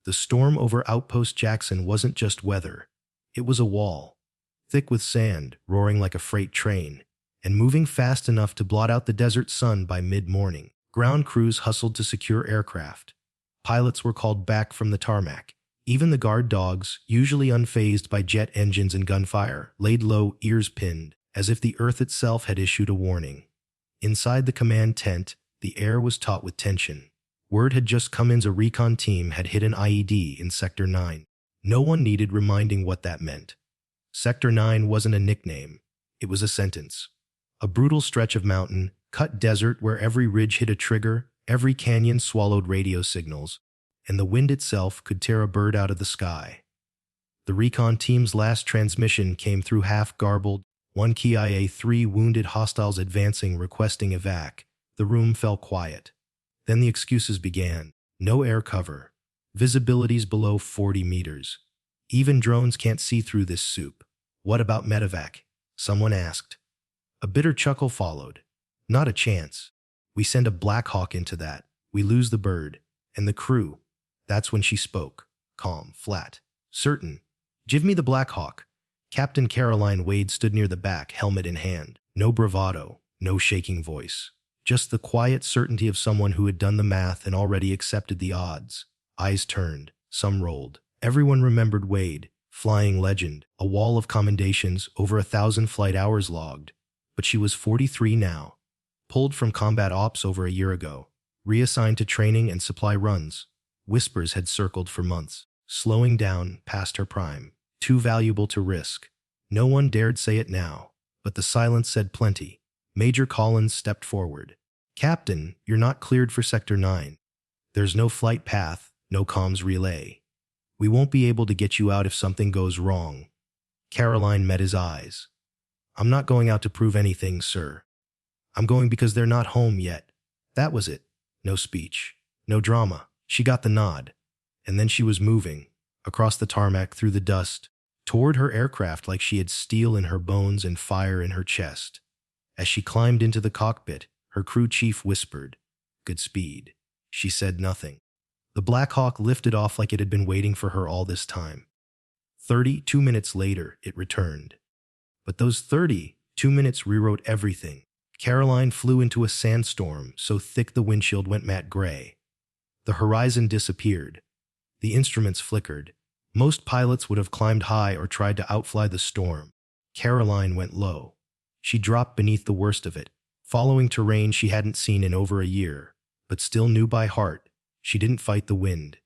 The storm over Outpost Jackson wasn't just weather. It was a wall, thick with sand, roaring like a freight train, and moving fast enough to blot out the desert sun by mid-morning. Ground crews hustled to secure aircraft. Pilots were called back from the tarmac. Even the guard dogs, usually unfazed by jet engines and gunfire, laid low, ears pinned, as if the earth itself had issued a warning. Inside the command tent, the air was taut with tension. Word had just come in a recon team had hit an IED in Sector 9. No one needed reminding what that meant. Sector 9 wasn't a nickname. It was a sentence. A brutal stretch of mountain, cut desert where every ridge hit a trigger, every canyon swallowed radio signals, and the wind itself could tear a bird out of the sky. The recon team's last transmission came through half-garbled, one KIA 3 wounded hostiles advancing requesting evac. The room fell quiet. Then the excuses began. No air cover. Visibility's below 40 meters. Even drones can't see through this soup. What about medevac? Someone asked. A bitter chuckle followed. Not a chance. We send a Blackhawk into that. We lose the bird. And the crew. That's when she spoke. Calm, flat. Certain. Give me the Blackhawk. Captain Caroline Wade stood near the back, helmet in hand. No bravado, no shaking voice. Just the quiet certainty of someone who had done the math and already accepted the odds. Eyes turned, some rolled. Everyone remembered Wade, flying legend, a wall of commendations, over 1,000 flight hours logged. But she was 43 now. Pulled from combat ops over a year ago. Reassigned to training and supply runs. Whispers had circled for months. Slowing down past her prime. Too valuable to risk. No one dared say it now, but the silence said plenty. Major Collins stepped forward. Captain, you're not cleared for Sector 9. There's no flight path, no comms relay. We won't be able to get you out if something goes wrong. Caroline met his eyes. I'm not going out to prove anything, sir. I'm going because they're not home yet. That was it. No speech. No drama. She got the nod. And then she was moving, across the tarmac through the dust, toward her aircraft like she had steel in her bones and fire in her chest. As she climbed into the cockpit, her crew chief whispered, "Good speed." She said nothing. The Blackhawk lifted off like it had been waiting for her all this time. 32 minutes later, it returned. But those 32 minutes rewrote everything. Caroline flew into a sandstorm so thick the windshield went matte gray. The horizon disappeared. The instruments flickered. Most pilots would have climbed high or tried to outfly the storm. Caroline went low. She dropped beneath the worst of it, following terrain she hadn't seen in over a year, but still knew by heart. She didn't fight the wind.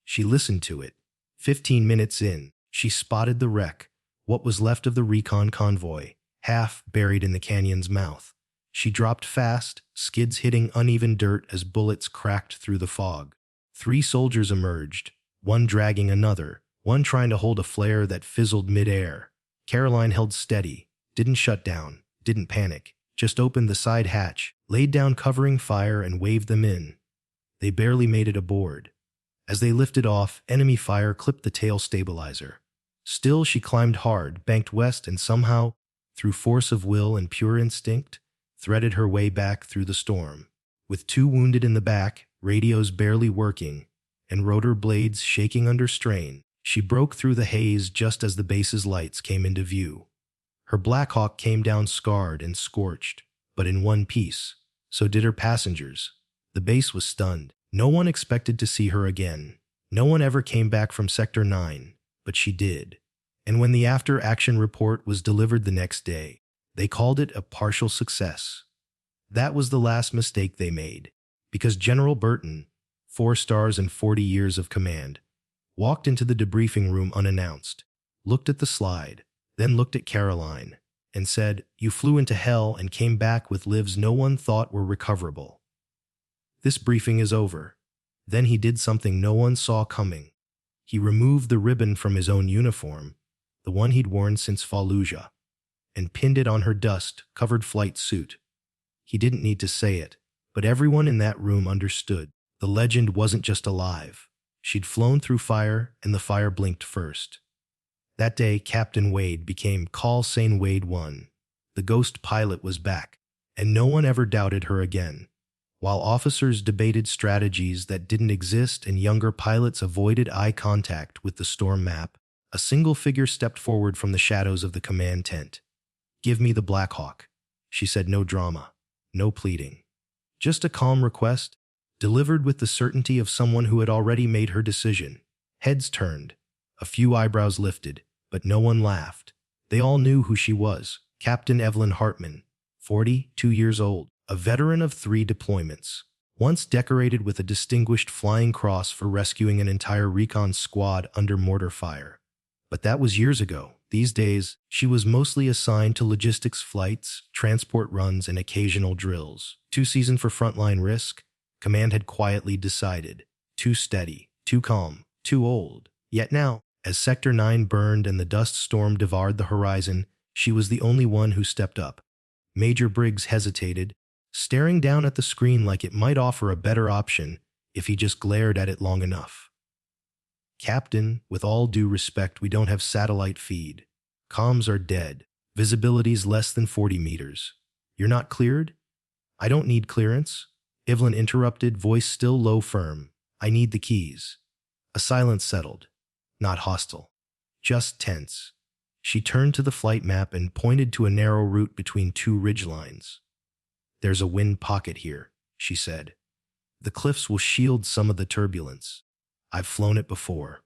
She listened to it. 15 minutes in, she spotted the wreck, what was left of the recon convoy, half buried in the canyon's mouth. She dropped fast, skids hitting uneven dirt as bullets cracked through the fog. 3 soldiers emerged, one dragging another, one trying to hold a flare that fizzled mid-air. Caroline held steady, didn't shut down, didn't panic, just opened the side hatch, laid down covering fire and waved them in. They barely made it aboard. As they lifted off, enemy fire clipped the tail stabilizer. Still, she climbed hard, banked west, and somehow, through force of will and pure instinct, threaded her way back through the storm. With 2 wounded in the back, radios barely working, and rotor blades shaking under strain, she broke through the haze just as the base's lights came into view. Her Blackhawk came down scarred and scorched, but in one piece. So did her passengers. The base was stunned. No one expected to see her again. No one ever came back from Sector 9, but she did. And when the after-action report was delivered the next day, they called it a partial success. That was the last mistake they made, because General Burton, 4 stars and 40 years of command, walked into the debriefing room unannounced, looked at the slide, then looked at Caroline, and said, "You flew into hell and came back with lives no one thought were recoverable. This briefing is over." Then he did something no one saw coming. He removed the ribbon from his own uniform, the one he'd worn since Fallujah, and pinned it on her dust-covered flight suit. He didn't need to say it, but everyone in that room understood. The legend wasn't just alive. She'd flown through fire, and the fire blinked first. That day, Captain Wade became Call Sign Wade 1. The ghost pilot was back, and no one ever doubted her again. While officers debated strategies that didn't exist and younger pilots avoided eye contact with the storm map, a single figure stepped forward from the shadows of the command tent. "Give me the Blackhawk," she said, no drama, no pleading. Just a calm request, delivered with the certainty of someone who had already made her decision. Heads turned, a few eyebrows lifted, but no one laughed. They all knew who she was, Captain Evelyn Hartman, 42 years old, a veteran of 3 deployments, once decorated with a distinguished flying cross for rescuing an entire recon squad under mortar fire. But that was years ago. These days, she was mostly assigned to logistics flights, transport runs, and occasional drills. Too seasoned for frontline risk, command had quietly decided. Too steady, too calm, too old. Yet now, as Sector 9 burned and the dust storm devoured the horizon, she was the only one who stepped up. Major Briggs hesitated, staring down at the screen like it might offer a better option if he just glared at it long enough. "Captain, with all due respect, we don't have satellite feed. Comms are dead. Visibility's less than 40 meters. You're not cleared?" "I don't need clearance," Evelyn interrupted, voice still low firm. "I need the keys." A silence settled. Not hostile. Just tense. She turned to the flight map and pointed to a narrow route between 2 ridgelines. "There's a wind pocket here," she said. "The cliffs will shield some of the turbulence. I've flown it before.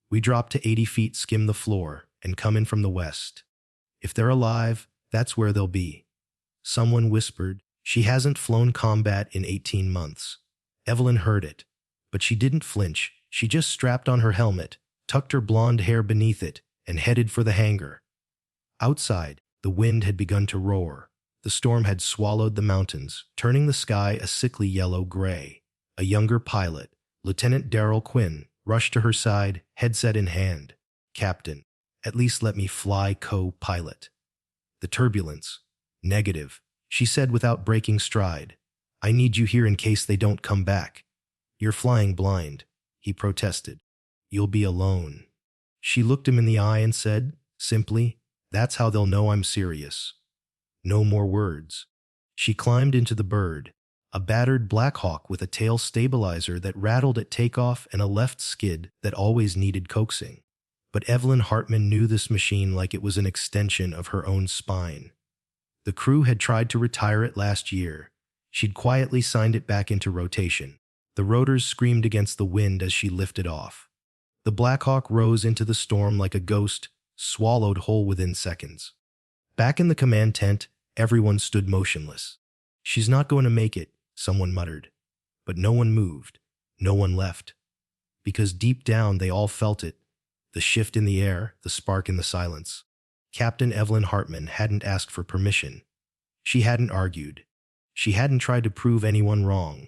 We drop to 80 feet, skim the floor, and come in from the west. If they're alive, that's where they'll be." Someone whispered, "She hasn't flown combat in 18 months. Evelyn heard it, but she didn't flinch. She just strapped on her helmet, tucked her blonde hair beneath it, and headed for the hangar. Outside, the wind had begun to roar. The storm had swallowed the mountains, turning the sky a sickly yellow-gray. A younger pilot, Lieutenant Darrell Quinn, rushed to her side, headset in hand. "Captain, at least let me fly co-pilot." "The turbulence." "Negative," she said without breaking stride. "I need you here in case they don't come back." "You're flying blind," he protested. "You'll be alone." She looked him in the eye and said, simply, "That's how they'll know I'm serious." No more words. She climbed into the bird, a battered Blackhawk with a tail stabilizer that rattled at takeoff and a left skid that always needed coaxing. But Evelyn Hartman knew this machine like it was an extension of her own spine. The crew had tried to retire it last year. She'd quietly signed it back into rotation. The rotors screamed against the wind as she lifted off. The Blackhawk rose into the storm like a ghost, swallowed whole within seconds. Back in the command tent, everyone stood motionless. "She's not going to make it," someone muttered. But no one moved. No one left. Because deep down they all felt it. The shift in the air, the spark in the silence. Captain Evelyn Hartman hadn't asked for permission. She hadn't argued. She hadn't tried to prove anyone wrong.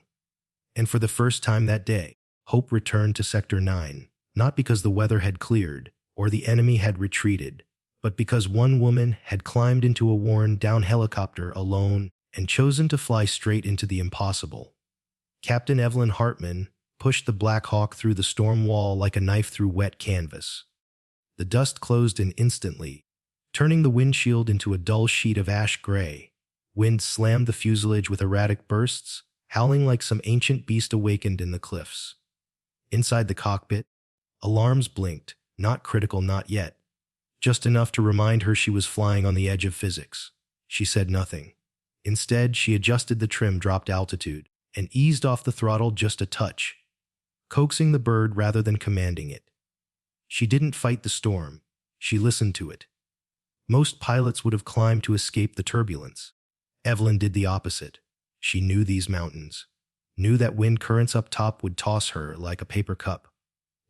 And for the first time that day, hope returned to Sector 9, not because the weather had cleared or the enemy had retreated, but because one woman had climbed into a worn-down helicopter alone and chosen to fly straight into the impossible. Captain Evelyn Hartman pushed the Blackhawk through the storm wall like a knife through wet canvas. The dust closed in instantly, turning the windshield into a dull sheet of ash gray. Wind slammed the fuselage with erratic bursts, howling like some ancient beast awakened in the cliffs. Inside the cockpit, alarms blinked, not critical, not yet. Just enough to remind her she was flying on the edge of physics. She said nothing. Instead, she adjusted the trim, dropped altitude, and eased off the throttle just a touch, coaxing the bird rather than commanding it. She didn't fight the storm. She listened to it. Most pilots would have climbed to escape the turbulence. Evelyn did the opposite. She knew these mountains, knew that wind currents up top would toss her like a paper cup.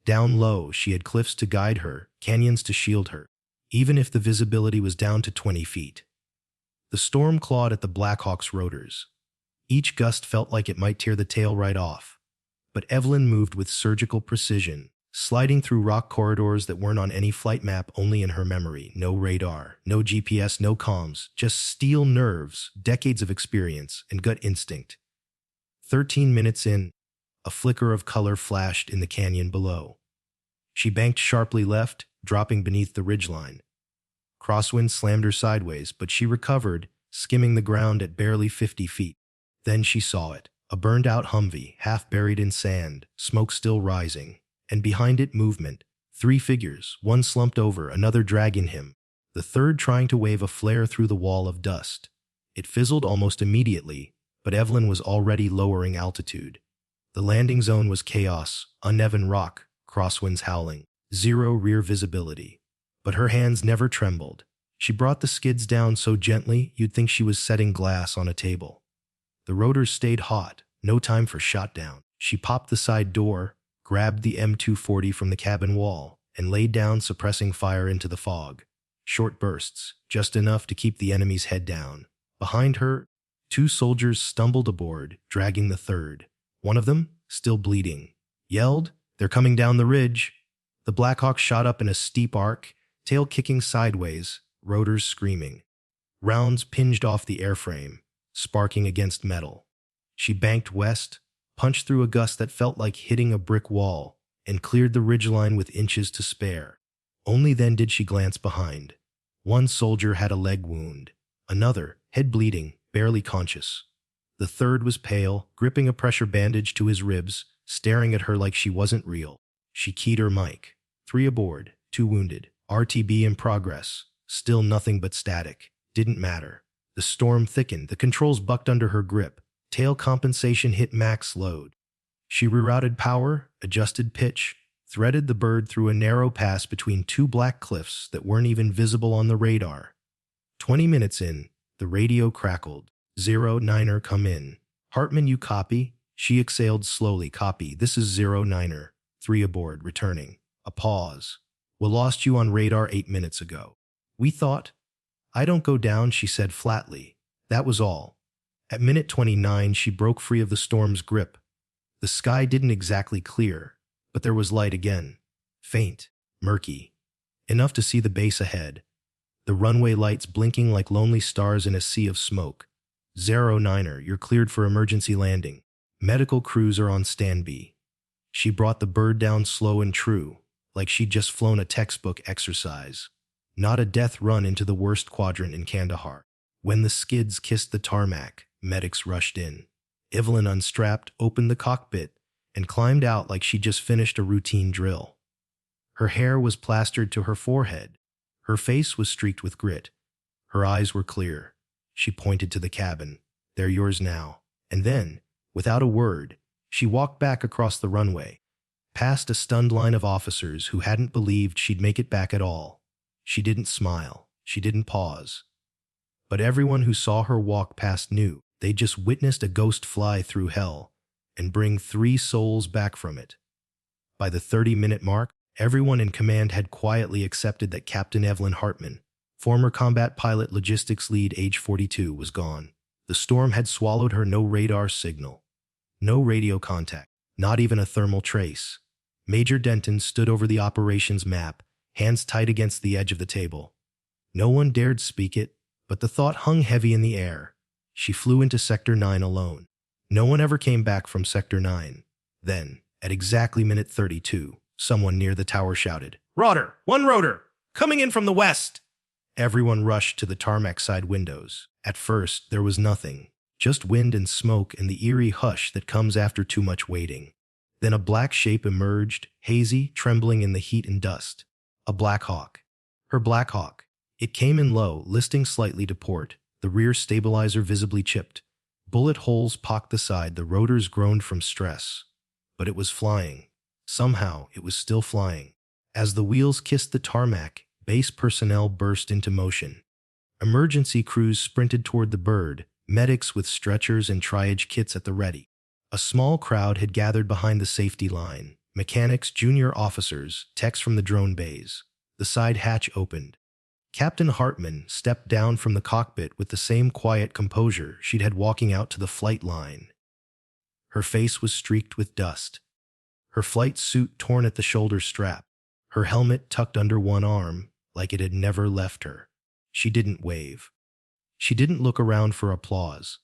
Down low, she had cliffs to guide her, canyons to shield her, even if the visibility was down to 20 feet. The storm clawed at the Blackhawk's rotors. Each gust felt like it might tear the tail right off. But Evelyn moved with surgical precision, sliding through rock corridors that weren't on any flight map, only in her memory. No radar, no GPS, no comms, just steel nerves, decades of experience, and gut instinct. 13 minutes in, a flicker of color flashed in the canyon below. She banked sharply left, dropping beneath the ridgeline. Crosswind slammed her sideways, but she recovered, skimming the ground at barely 50 feet. Then she saw it, A burned-out Humvee, half buried in sand, smoke still rising, and behind it movement. 3 figures, one slumped over, another dragging him, the third trying to wave a flare through the wall of dust. It fizzled almost immediately, but Evelyn was already lowering altitude. The landing zone was chaos, uneven rock, crosswinds howling, zero rear visibility. But her hands never trembled. She brought the skids down so gently you'd think she was setting glass on a table. The rotors stayed hot, no time for shutdown. She popped the side door, grabbed the M240 from the cabin wall, and laid down, suppressing fire into the fog. Short bursts, just enough to keep the enemy's head down. Behind her, 2 soldiers stumbled aboard, dragging the third. One of them, still bleeding, yelled, "They're coming down the ridge." The Blackhawk shot up in a steep arc, tail kicking sideways, rotors screaming. Rounds pinged off the airframe, sparking against metal. She banked west, punched through a gust that felt like hitting a brick wall, and cleared the ridgeline with inches to spare. Only then did she glance behind. One soldier had a leg wound. Another, head bleeding, barely conscious. The third was pale, gripping a pressure bandage to his ribs, staring at her like she wasn't real. She keyed her mic. 3 aboard, 2 wounded. RTB in progress. Still nothing but static. Didn't matter. The storm thickened, the controls bucked under her grip. Tail compensation hit max load. She rerouted power, adjusted pitch, threaded the bird through a narrow pass between 2 black cliffs that weren't even visible on the radar. 20 minutes in, the radio crackled. 09er, come in. Hartman, you copy? She exhaled slowly. Copy. This is 09er. 3 aboard, returning. A pause. We lost you on radar 8 minutes ago. We thought. I don't go down, she said flatly. That was all. At minute 29, she broke free of the storm's grip. The sky didn't exactly clear, but there was light again. Faint, murky. Enough to see the base ahead. The runway lights blinking like lonely stars in a sea of smoke. 09er, you're cleared for emergency landing. Medical crews are on standby. She brought the bird down slow and true, like she'd just flown a textbook exercise. Not a death run into the worst quadrant in Kandahar. When the skids kissed the tarmac, medics rushed in. Evelyn unstrapped, opened the cockpit, and climbed out like she'd just finished a routine drill. Her hair was plastered to her forehead. Her face was streaked with grit. Her eyes were clear. She pointed to the cabin. They're yours now. And then, without a word, she walked back across the runway, past a stunned line of officers who hadn't believed she'd make it back at all. She didn't smile. She didn't pause. But everyone who saw her walk past knew they'd just witnessed a ghost fly through hell and bring 3 souls back from it. By the 30-minute mark, everyone in command had quietly accepted that Captain Evelyn Hartman, former combat pilot logistics lead age 42, was gone. The storm had swallowed her. No radar signal. No radio contact. Not even a thermal trace. Major Denton stood over the operations map, hands tight against the edge of the table. No one dared speak it, but the thought hung heavy in the air. She flew into Sector 9 alone. No one ever came back from Sector 9. Then, at exactly minute 32, someone near the tower shouted, "Rotor! 1 rotor! Coming in from the west!" Everyone rushed to the tarmac side windows. At first, there was nothing. Just wind and smoke and the eerie hush that comes after too much waiting. Then a black shape emerged, hazy, trembling in the heat and dust. A Blackhawk. Her Blackhawk. It came in low, listing slightly to port, the rear stabilizer visibly chipped. Bullet holes pocked the side, the rotors groaned from stress. But it was flying. Somehow, it was still flying. As the wheels kissed the tarmac, base personnel burst into motion. Emergency crews sprinted toward the bird, medics with stretchers and triage kits at the ready. A small crowd had gathered behind the safety line. Mechanics, junior officers, techs from the drone bays. The side hatch opened. Captain Hartman stepped down from the cockpit with the same quiet composure she'd had walking out to the flight line. Her face was streaked with dust. Her flight suit torn at the shoulder strap. Her helmet tucked under one arm, like it had never left her. She didn't wave. She didn't look around for applause.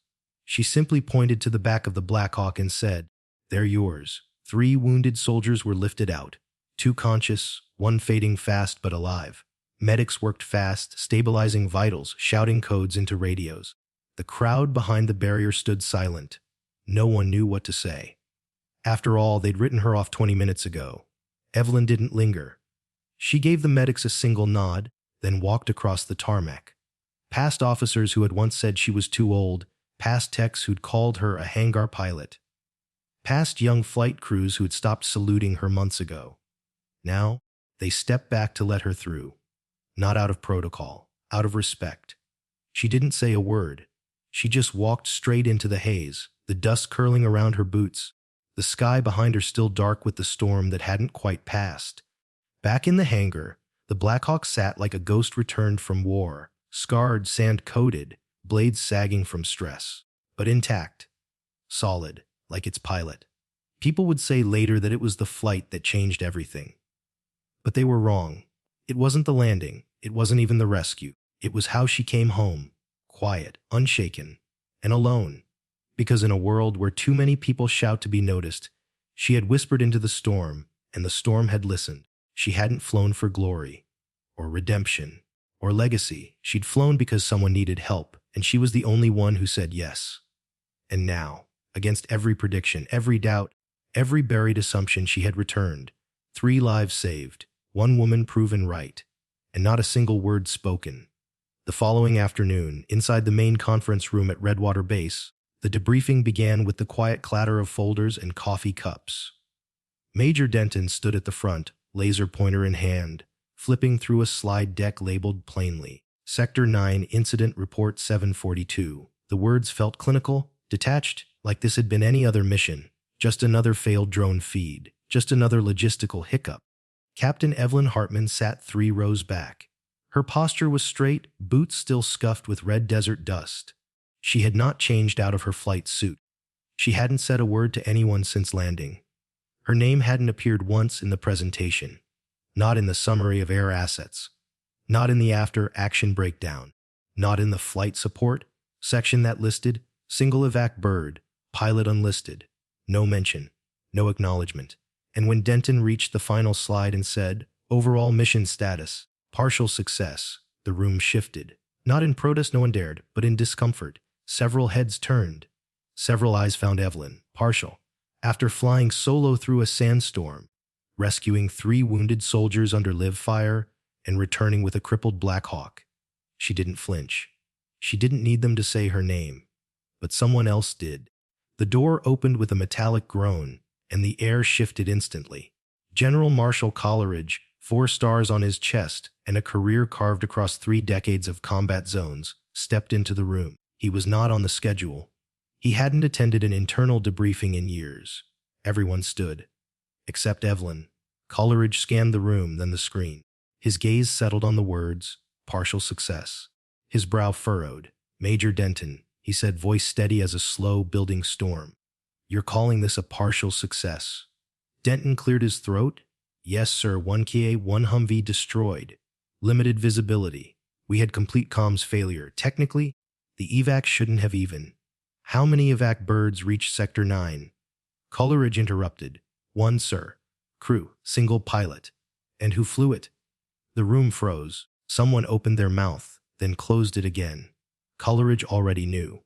She simply pointed to the back of the Blackhawk and said, "They're yours." 3 wounded soldiers were lifted out. 2 conscious, 1 fading fast but alive. Medics worked fast, stabilizing vitals, shouting codes into radios. The crowd behind the barrier stood silent. No one knew what to say. After all, they'd written her off 20 minutes ago. Evelyn didn't linger. She gave the medics a single nod, then walked across the tarmac. Past officers who had once said she was too old, past techs who'd called her a hangar pilot, past young flight crews who had stopped saluting her months ago. Now, they stepped back to let her through. Not out of protocol, out of respect. She didn't say a word. She just walked straight into the haze, the dust curling around her boots, the sky behind her still dark with the storm that hadn't quite passed. Back in the hangar, the Blackhawk sat like a ghost returned from war, scarred, sand-coated, blades sagging from stress, but intact, solid, like its pilot. People would say later that it was the flight that changed everything. But they were wrong. It wasn't the landing. It wasn't even the rescue. It was how she came home, quiet, unshaken, and alone. Because in a world where too many people shout to be noticed, she had whispered into the storm, and the storm had listened. She hadn't flown for glory, or redemption, or legacy. She'd flown because someone needed help, and she was the only one who said yes. And now, against every prediction, every doubt, every buried assumption, she had returned. 3 lives saved, 1 woman proven right, and not a single word spoken. The following afternoon, inside the main conference room at Redwater Base, the debriefing began with the quiet clatter of folders and coffee cups. Major Denton stood at the front, laser pointer in hand, flipping through a slide deck labeled plainly, Sector 9 Incident Report 742. The words felt clinical, detached, like this had been any other mission, just another failed drone feed, just another logistical hiccup. Captain Evelyn Hartman sat 3 rows back. Her posture was straight, boots still scuffed with red desert dust. She had not changed out of her flight suit. She hadn't said a word to anyone since landing. Her name hadn't appeared once in the presentation, not in the summary of air assets, not in the after-action breakdown, not in the flight support section that listed single evac bird, pilot unlisted, no mention, no acknowledgement. And when Denton reached the final slide and said, overall mission status, partial success, the room shifted. Not in protest, no one dared, but in discomfort. Several heads turned. Several eyes found Evelyn, partial. After flying solo through a sandstorm, rescuing 3 wounded soldiers under live fire, and returning with a crippled Blackhawk, she didn't flinch. She didn't need them to say her name, but someone else did. The door opened with a metallic groan, and the air shifted instantly. General Marshal Coleridge, 4 stars on his chest and a career carved across 3 decades of combat zones, stepped into the room. He was not on the schedule. He hadn't attended an internal debriefing in years. Everyone stood, except Evelyn. Coleridge scanned the room, then the screen. His gaze settled on the words, partial success. His brow furrowed. Major Denton, he said, voice steady as a slow-building storm. You're calling this a partial success? Denton cleared his throat. Yes, sir. 1 Ka, 1 Humvee destroyed. Limited visibility. We had complete comms failure. Technically, the evac shouldn't have even. How many evac birds reached Sector 9? Coleridge interrupted. 1, sir. Crew, single pilot. And who flew it? The room froze. Someone opened their mouth, then closed it again. Coleridge already knew.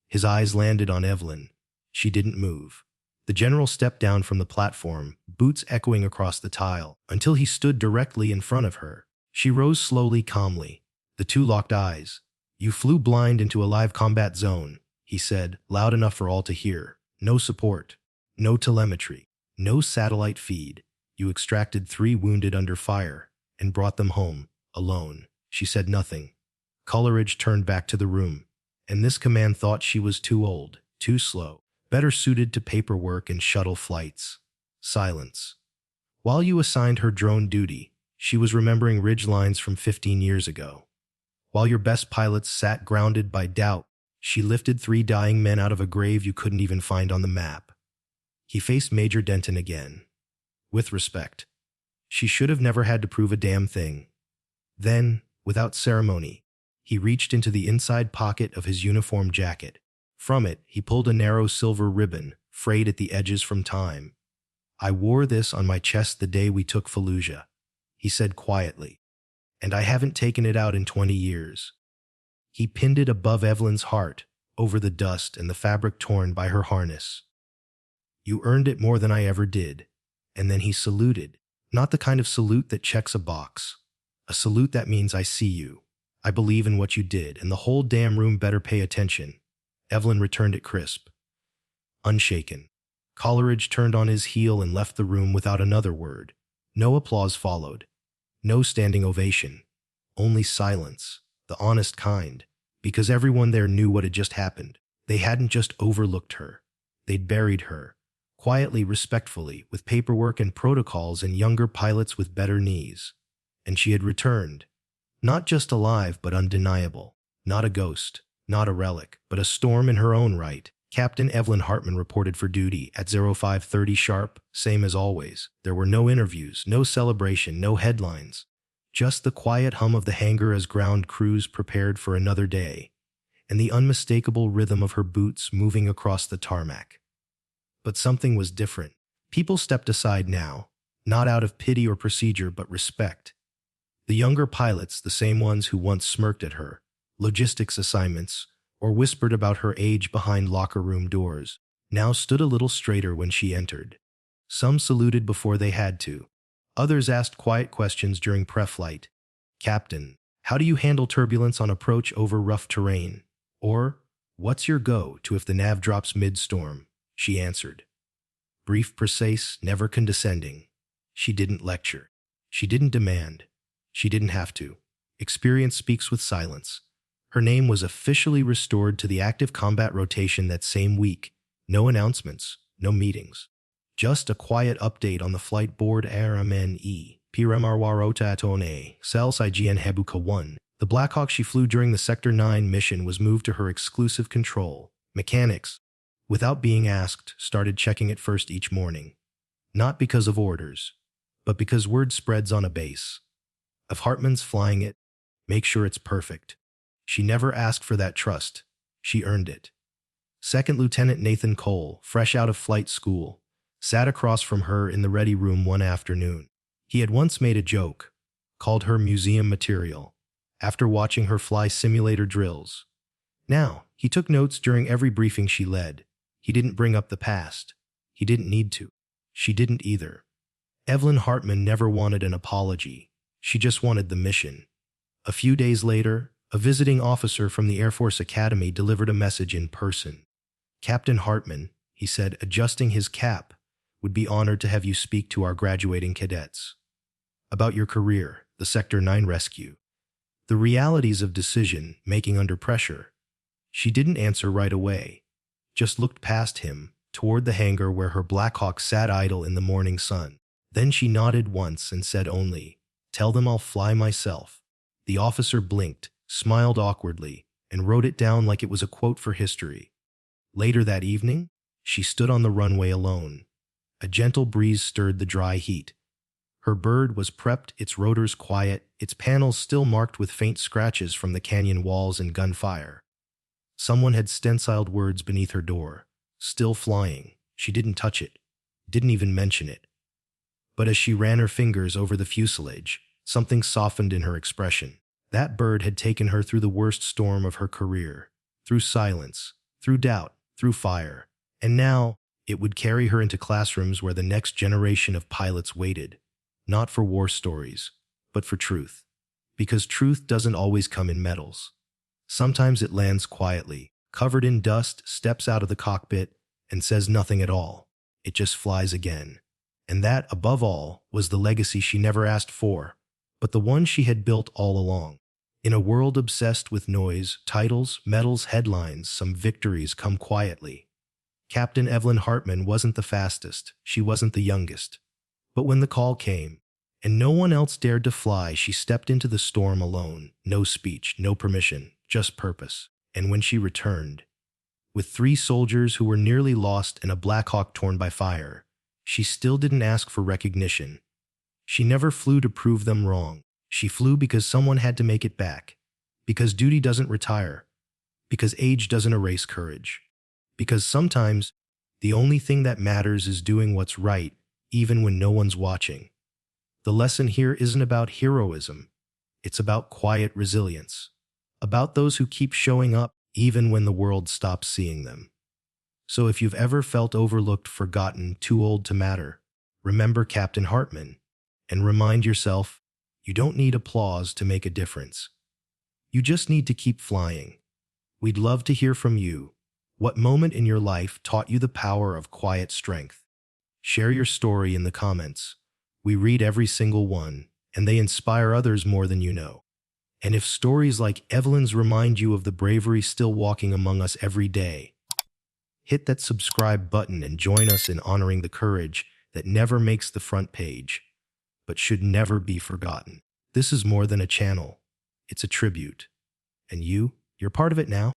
His eyes landed on Evelyn. She didn't move. The general stepped down from the platform, boots echoing across the tile, until he stood directly in front of her. She rose slowly, calmly. The 2 locked eyes. You flew blind into a live combat zone, he said, loud enough for all to hear. No support. No telemetry. No satellite feed. You extracted 3 wounded under fire and brought them home, alone. She said nothing. Coleridge turned back to the room, and this command thought she was too old, too slow, better suited to paperwork and shuttle flights. Silence. While you assigned her drone duty, she was remembering ridge lines from 15 years ago. While your best pilots sat grounded by doubt, she lifted 3 dying men out of a grave you couldn't even find on the map. He faced Major Denton again. With respect. She should have never had to prove a damn thing. Then, without ceremony, he reached into the inside pocket of his uniform jacket. From it, he pulled a narrow silver ribbon, frayed at the edges from time. I wore this on my chest the day we took Fallujah, he said quietly, and I haven't taken it out in 20 years. He pinned it above Evelyn's heart, over the dust and the fabric torn by her harness. "You earned it more than I ever did." And then he saluted. Not the kind of salute that checks a box. A salute that means I see you. I believe in what you did, and the whole damn room better pay attention. Evelyn returned it crisp, unshaken. Coleridge turned on his heel and left the room without another word. No applause followed. No standing ovation. Only silence, the honest kind, because everyone there knew what had just happened. They hadn't just overlooked her. They'd buried her, quietly, respectfully, with paperwork and protocols and younger pilots with better knees. And she had returned. Not just alive, but undeniable. Not a ghost, not a relic, but a storm in her own right. Captain Evelyn Hartman reported for duty at 0530 sharp, same as always. There were no interviews, no celebration, no headlines. Just the quiet hum of the hangar as ground crews prepared for another day, and the unmistakable rhythm of her boots moving across the tarmac. But something was different. People stepped aside now, not out of pity or procedure, but respect. The younger pilots, the same ones who once smirked at her, logistics assignments, or whispered about her age behind locker room doors, now stood a little straighter when she entered. Some saluted before they had to. Others asked quiet questions during pre-flight. "Captain, how do you handle turbulence on approach over rough terrain?" Or, "What's your go-to if the nav drops mid-storm?" She answered. Brief, precise, never condescending. She didn't lecture. She didn't demand. She didn't have to. Experience speaks with silence. Her name was officially restored to the active combat rotation that same week. No announcements, no meetings. Just a quiet update on the flight board. RMNE, Piremarwarotatone, Cels IGN Hebuka 1. The Blackhawk she flew during the Sector 9 mission was moved to her exclusive control. Mechanics, without being asked, started checking it first each morning. Not because of orders, but because word spreads on a base. If Hartman's flying it, make sure it's perfect. She never asked for that trust. She earned it. Second Lieutenant Nathan Cole, fresh out of flight school, sat across from her in the ready room one afternoon. He had once made a joke, called her museum material, after watching her fly simulator drills. Now, he took notes during every briefing she led. He didn't bring up the past. He didn't need to. She didn't either. Evelyn Hartman never wanted an apology. She just wanted the mission. A few days later, a visiting officer from the Air Force Academy delivered a message in person. "Captain Hartman," he said, adjusting his cap, "would be honored to have you speak to our graduating cadets. About your career, the Sector 9 rescue, the realities of decision-making under pressure." She didn't answer right away, just looked past him, toward the hangar where her Blackhawk sat idle in the morning sun. Then she nodded once and said only, "Tell them I'll fly myself." The officer blinked, smiled awkwardly, and wrote it down like it was a quote for history. Later that evening, she stood on the runway alone. A gentle breeze stirred the dry heat. Her bird was prepped, its rotors quiet, its panels still marked with faint scratches from the canyon walls and gunfire. Someone had stenciled words beneath her door. "Still flying." She didn't touch it, didn't even mention it. But as she ran her fingers over the fuselage, something softened in her expression. That bird had taken her through the worst storm of her career, through silence, through doubt, through fire. And now, it would carry her into classrooms where the next generation of pilots waited, not for war stories, but for truth. Because truth doesn't always come in medals. Sometimes it lands quietly, covered in dust, steps out of the cockpit, and says nothing at all. It just flies again. And that, above all, was the legacy she never asked for, but the one she had built all along. In a world obsessed with noise, titles, medals, headlines, some victories come quietly. Captain Evelyn Hartman wasn't the fastest, she wasn't the youngest. But when the call came, and no one else dared to fly, she stepped into the storm alone. No speech, no permission, just purpose. And when she returned, with 3 soldiers who were nearly lost and a Blackhawk torn by fire, she still didn't ask for recognition. She never flew to prove them wrong. She flew because someone had to make it back. Because duty doesn't retire. Because age doesn't erase courage. Because sometimes, the only thing that matters is doing what's right, even when no one's watching. The lesson here isn't about heroism. It's about quiet resilience. About those who keep showing up, even when the world stops seeing them. So if you've ever felt overlooked, forgotten, too old to matter, remember Captain Hartman and remind yourself you don't need applause to make a difference. You just need to keep flying. We'd love to hear from you. What moment in your life taught you the power of quiet strength? Share your story in the comments. We read every single one, and they inspire others more than you know. And if stories like Evelyn's remind you of the bravery still walking among us every day, hit that subscribe button and join us in honoring the courage that never makes the front page, but should never be forgotten. This is more than a channel. It's a tribute. And you're part of it now.